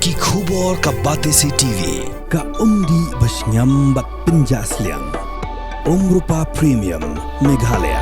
Ki khubor ka Batesi TV. Ka umdi basnyam bat penjaslian. Rupa Premium Meghalaya.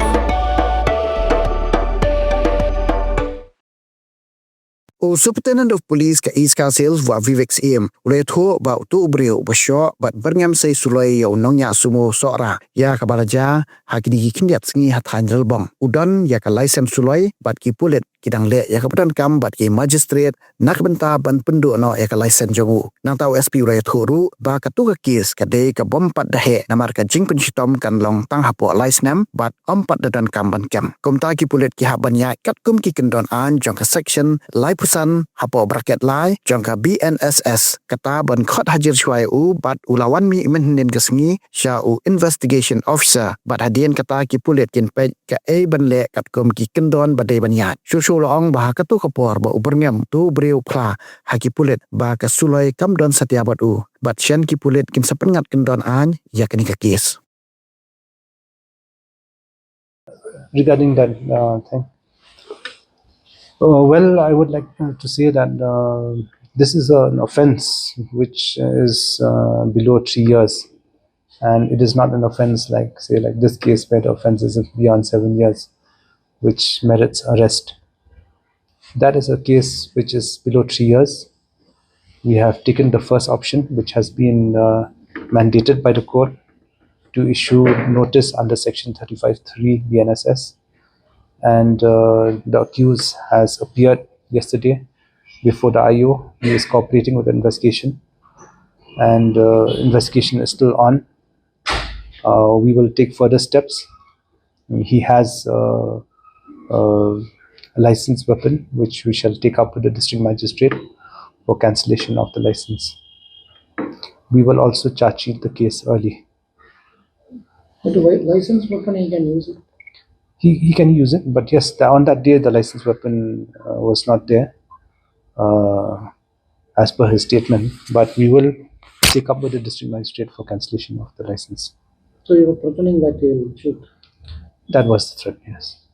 Superintendent of Police ka East Council wa Vivek Im Leit ba tu brio ba Shoh bat Byrngem say Suloi yo nongnya Sumo sora ya ka balaja hakidi kindiat sngi hathan bong udon ya ka Laisen Suloi bat ki Pulit kidang le ya ka pedan kam bat ki magistrate nak benta ban pendu no ya ka Laisen jongu nang tau SP Leit ru ba ka tu ka kes ka de ka bom pat dahe namar ka jing penchitom kan long tang hapo Laisnam bat ompat dadan kam ban kam komta ki Pulit ki haban ya kat kum ki kendon an jong ka section lai pusan hapo bracket lai jongka BNSS kata ban khot Hajir Shwai bat ulawan mi menhin kesngi sha investigation officer bat hadien kata ki Pulit kin pe ka ban le kat kom ki kendon badai banyat Shoh loong bah ka tu kapor ba Byrngem tu breu phla ha ki Pulit ba ka Suloi kam don satia bat bat shen ki Pulit kin sapengat kendon an ya kini ka kes regarding that thing. Well, I would like to say that this is an offence which is below 3 years, and it is not an offence like this case where the offence is beyond 7 years, which merits arrest. That is a case which is below 3 years. We have taken the first option, which has been mandated by the court to issue notice under section 35(3) BNSS. And the accused has appeared yesterday before the IO. He is cooperating with the investigation, and investigation is still on. We will take further steps. He has a licensed weapon, which we shall take up with the district magistrate for cancellation of the license. We will also charge sheet the case early. But the licensed weapon, he can use it? He can use it, but yes, on that day the licensed weapon was not there as per his statement, but we will take up with the district magistrate for cancellation of the license. So you were threatening that he will shoot? That was the threat, yes.